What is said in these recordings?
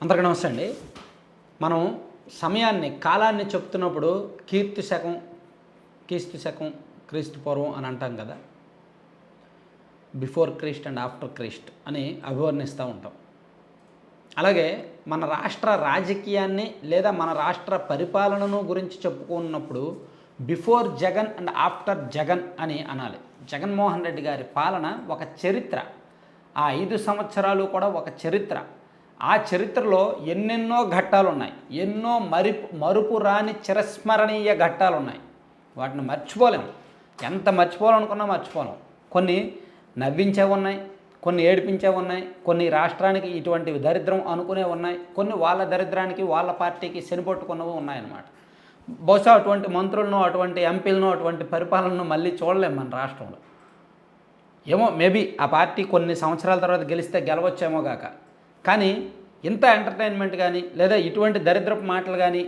అందరికీ నమస్తే అండి. మనం సమయాన్ని, కాలాన్ని చెప్తున్నప్పుడు క్రీస్తు శకం, క్రీస్తు పూర్వం అని అంటాం కదా. Before Christ and after Christ అని అభివర్ణిస్తూ ఉంటాం. అలాగే మన రాష్ట్ర రాజకీయాన్ని లేదా మన రాష్ట్ర పరిపాలనను గురించి చెప్పుకున్నప్పుడు before Jagan and after Jagan అని అనాలి. జగన్మోహన్ రెడ్డి గారి పాలన ఒక చరిత్ర. ఆ 5 సంవత్సరాలు కూడా ఒక చరిత్ర. ఆ చరిత్రలో ఎన్నెన్నో ఘట్టాలు ఉన్నాయి. ఎన్నో మరుపు రాని చిరస్మరణీయ ఘట్టాలు ఉన్నాయి. వాటిని మర్చిపోలేము. ఎంత మర్చిపోవాలనుకున్నా మర్చిపోలేం. కొన్ని నవ్వించేవి ఉన్నాయి, కొన్ని ఏడిపించేవి ఉన్నాయి, కొన్ని రాష్ట్రానికి ఇటువంటి దరిద్రం అనుకునే ఉన్నాయి, కొన్ని వాళ్ళ దరిద్రానికి వాళ్ళ పార్టీకి శనిపట్టుకున్నవి ఉన్నాయన్నమాట. బహుశా అటువంటి మంత్రులను, అటువంటి ఎంపీలను, అటువంటి పరిపాలనను మళ్ళీ చూడలేము మన రాష్ట్రంలో. ఏమో మేబీ ఆ పార్టీ కొన్ని సంవత్సరాల తర్వాత గెలిస్తే గెలవచ్చేమో గాక. కానీ ఇంత ఎంటర్టైన్మెంట్ కానీ లేదా ఇటువంటి దరిద్రపు మాటలు కానీ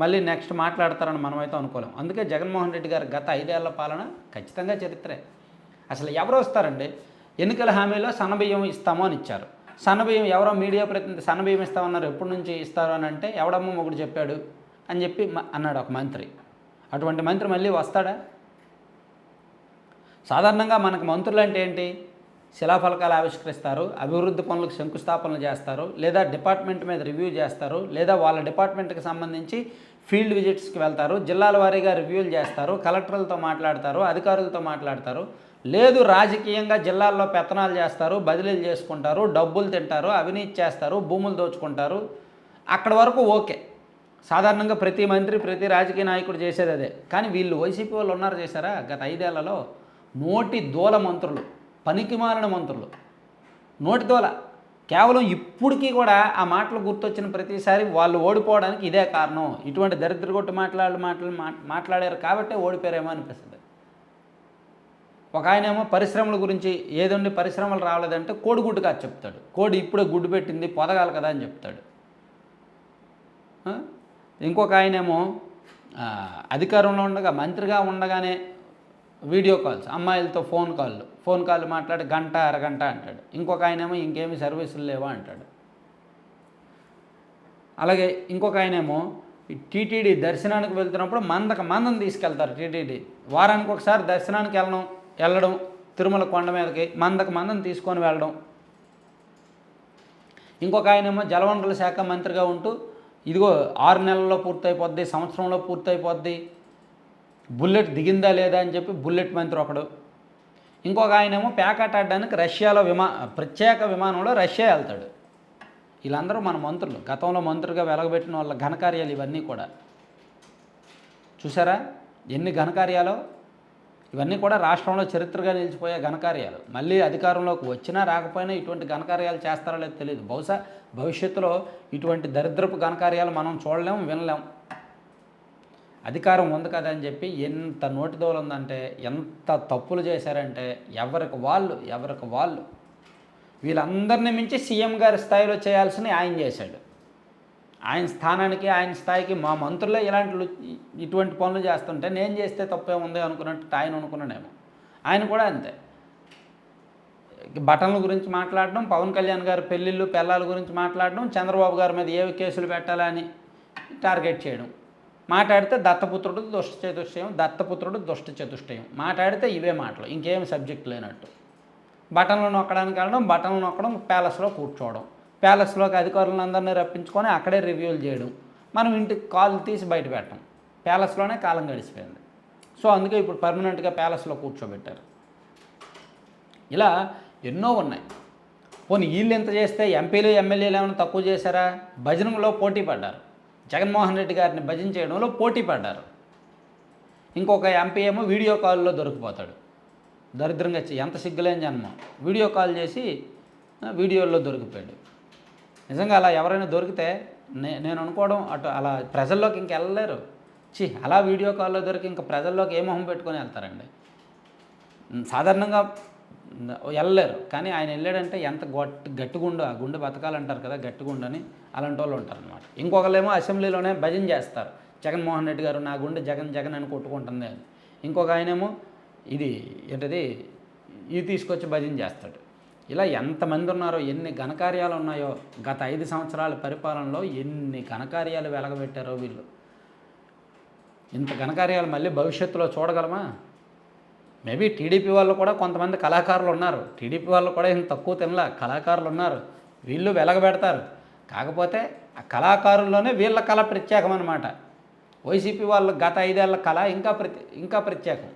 మళ్ళీ నెక్స్ట్ మాట్లాడతారని మనమైతే అనుకోలేం. అందుకే జగన్మోహన్ రెడ్డి గారు గత 5 ఏళ్ల పాలన ఖచ్చితంగా చరిత్రే. అసలు ఎవరు వస్తారండి? ఎన్నికల హామీలో సన్నబియ్యం ఇస్తాము అని ఇచ్చారు. సన్నబియ్యం ఎవరో మీడియా ప్రతినిధి సన్నబియ్యం ఇస్తామన్నారు, ఎప్పటి నుంచి ఇస్తారు అని అంటే ఎవడమ్మ మొగుడు చెప్పాడు అని చెప్పి అన్నాడు ఒక మంత్రి. అటువంటి మంత్రి మళ్ళీ వస్తాడా? సాధారణంగా మనకు మంత్రులు అంటే ఏంటి? శిలాఫలకాలు ఆవిష్కరిస్తారు, అభివృద్ధి పనులకు శంకుస్థాపనలు చేస్తారు, లేదా డిపార్ట్మెంట్ మీద రివ్యూ చేస్తారు, లేదా వాళ్ళ డిపార్ట్మెంట్కి సంబంధించి ఫీల్డ్ విజిట్స్కి వెళ్తారు, జిల్లాల వారీగా రివ్యూలు చేస్తారు, కలెక్టర్లతో మాట్లాడతారు, అధికారులతో మాట్లాడతారు. లేదు రాజకీయంగా జిల్లాల్లో పెత్తనాలు చేస్తారు, బదిలీలు చేసుకుంటారు, డబ్బులు తింటారు, అవినీతి చేస్తారు, భూములు దోచుకుంటారు. అక్కడ వరకు ఓకే. సాధారణంగా ప్రతి మంత్రి, ప్రతి రాజకీయ నాయకుడు చేసేది అదే. కానీ వీళ్ళు వైసీపీ వాళ్ళు ఉన్నారు చేశారా గత 5 ఏళ్లలో? నోటి దూల మంత్రులు, పనికిమాలిన మంత్రులు, నోటి దూల. కేవలం ఇప్పటికీ కూడా ఆ మాటలు గుర్తొచ్చిన ప్రతిసారి వాళ్ళు ఓడిపోవడానికి ఇదే కారణం. ఇటువంటి దరిద్రగొట్టు మాట్లాడారు కాబట్టే ఓడిపోయారేమో అనిపిస్తుంది. ఒక ఆయనేమో పరిశ్రమల గురించి ఏదండి పరిశ్రమలు రాలేదంటే కోడిగుడ్డు కాదు చెప్తాడు. కోడి ఇప్పుడే గుడ్డు పెట్టింది పొదగాలి కదా అని చెప్తాడు. ఇంకొక ఆయనేమో అధికారంలో ఉండగా, మంత్రిగా ఉండగానే వీడియో కాల్స్, అమ్మాయిలతో ఫోన్ కాల్ మాట్లాడి గంట అరగంట అంటాడు. ఇంకొక ఆయనేమో ఇంకేమి సర్వీసులు లేవా అంటాడు. అలాగే ఇంకొక ఆయనేమో టీటీడీ దర్శనానికి వెళ్తున్నప్పుడు మందం తీసుకెళ్తారు. టీటీడీ వారానికి ఒకసారి దర్శనానికి వెళ్ళడం, తిరుమల కొండ మీదకి మందం తీసుకొని వెళ్ళడం. ఇంకొక ఆయనేమో జలవనరుల శాఖ మంత్రిగా ఉంటూ ఇదిగో 6 నెలల్లో పూర్తయిపోద్ది, సంవత్సరంలో పూర్తయిపోద్ది, బుల్లెట్ దిగిందా లేదా అని చెప్పి బుల్లెట్ మంత్రి ఒకడు. ఇంకొక ఆయనేమో ప్యాకెట్ ఆడడానికి రష్యాలో ప్రత్యేక విమానంలో రష్యా వెళ్తాడు. వీళ్ళందరూ మన మంత్రులు, గతంలో మంత్రులుగా వెలగబెట్టిన వాళ్ళ ఘనకార్యాలు ఇవన్నీ కూడా. చూసారా ఎన్ని ఘనకార్యాలు? ఇవన్నీ కూడా రాష్ట్రంలో చరిత్రగా నిలిచిపోయే ఘనకార్యాలు. మళ్ళీ అధికారంలోకి వచ్చినా రాకపోయినా ఇటువంటి ఘనకార్యాలు చేస్తారో లేదో తెలియదు. బహుశా భవిష్యత్తులో ఇటువంటి దరిద్రపు ఘనకార్యాలు మనం చూడలేం, వినలేం. అధికారం ఉంది కదా అని చెప్పి ఎంత నోటిదోలు ఉందంటే, ఎంత తప్పులు చేశారంటే ఎవరికి వాళ్ళు వీళ్ళందరినీ మించి సీఎం గారి స్థాయిలో చేయాల్సిన ఆయన చేశాడు. ఆయన స్థానానికి, ఆయన స్థాయికి మా మంత్రులే ఇటువంటి పనులు చేస్తుంటే నేను చేస్తే తప్పే ఉంది అనుకున్నట్టు ఆయన అనుకున్నాడేమో. ఆయన కూడా అంతే. బటన్ల గురించి మాట్లాడడం, పవన్ కళ్యాణ్ గారి పెళ్ళిళ్ళు పెళ్ళాల గురించి మాట్లాడడం, చంద్రబాబు గారి మీద ఏ కేసులు పెట్టాలని టార్గెట్ చేయడం. మాట్లాడితే దత్తపుత్రుడు దుష్ట చతుష్టయం మాట్లాడితే ఇవే మాటలు, ఇంకేం సబ్జెక్ట్ లేనట్టు. బటన్లు నొక్కడానికి వెళ్ళడం, బటన్లు నొక్కడం, ప్యాలెస్లో కూర్చోవడం, ప్యాలెస్లోకి అధికారులందరినీ రప్పించుకొని అక్కడే రివ్యూలు చేయడం, మనం ఇంటికి కాల్ తీసి బయట పెట్టడం. ప్యాలెస్లోనే కాలం గడిచిపోయింది. సో అందుకే ఇప్పుడు పర్మనెంట్గా ప్యాలెస్లో కూర్చోబెట్టారు. ఇలా ఎన్నో ఉన్నాయి. పోనీ వీళ్ళు ఎంత చేస్తే ఎంపీలు ఎమ్మెల్యేలు ఏమైనా తక్కువ చేశారా? భజనలో పోటీ పడ్డారు. జగన్మోహన్ రెడ్డి గారిని భజన చేయడంలో పోటీ పడ్డారు. ఇంకొక ఎంపీ ఏమో వీడియో కాల్లో దొరికిపోతాడు. దరిద్రంగా ఎంత సిగ్గులేని జన్మం. వీడియో కాల్ చేసి వీడియోల్లో దొరికిపోయాడు. నిజంగా అలా ఎవరైనా దొరికితే నేను అనుకోవడం అలా ప్రజల్లోకి ఇంక వెళ్ళలేరు. అలా వీడియో కాల్లో దొరికి ఇంకా ప్రజల్లోకి ఏ మొహం పెట్టుకొని వెళ్తారండి? సాధారణంగా వెళ్ళలేరు. కానీ ఆయన వెళ్ళాడంటే ఎంత గట్టిగుండు, ఆ గుండె బతకాలంటారు కదా, గట్టిగుండని అలాంటి వాళ్ళు ఉంటారనమాట. ఇంకొకళ్ళేమో అసెంబ్లీలోనే భజన చేస్తారు. జగన్మోహన్ రెడ్డి గారు నా గుండె జగన్ అని కొట్టుకుంటుంది అని. ఇంకొక ఆయనేమో ఇది తీసుకొచ్చి భజన చేస్తాడు. ఇలా ఎంతమంది ఉన్నారో, ఎన్ని ఘనకార్యాలు ఉన్నాయో, గత 5 సంవత్సరాల పరిపాలనలో ఎన్ని ఘనకార్యాలు వెలగబెట్టారో వీళ్ళు. ఇంత ఘనకార్యాలు మళ్ళీ భవిష్యత్తులో చూడగలమా? మేబీ టీడీపీ వాళ్ళు కూడా కొంతమంది కళాకారులు ఉన్నారు. టీడీపీ వాళ్ళు కూడా ఏం తక్కువ తినలా, కళాకారులు ఉన్నారు. వీళ్ళు వెలగబెడతారు. కాకపోతే ఆ కళాకారుల్లోనే వీళ్ళ కళ ప్రత్యేకం అనమాట. వైసీపీ వాళ్ళు గత 5 ఏళ్ల కళ ఇంకా ప్రత్యేకం.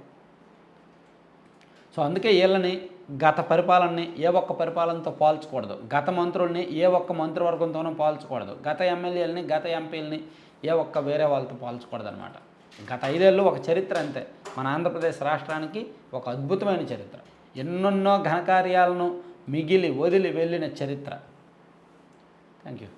సో అందుకే వీళ్ళని గత పరిపాలనని ఏ ఒక్క పరిపాలనతో పోల్చకూడదు. గత మంత్రుల్ని ఏ ఒక్క మంత్రివర్గంతోనూ పోల్చకూడదు. గత ఎమ్మెల్యేలని, గత ఎంపీలని ఏ ఒక్క వేరే వాళ్ళతో పోల్చకూడదు అనమాట. గత 5 ఏళ్ళు ఒక చరిత్ర అంతే. మన ఆంధ్రప్రదేశ్ రాష్ట్రానికి ఒక అద్భుతమైన చరిత్ర. ఎన్నెన్నో ఘనకార్యాలను మిగిలి వదిలి వెళ్ళిన చరిత్ర. Thank you.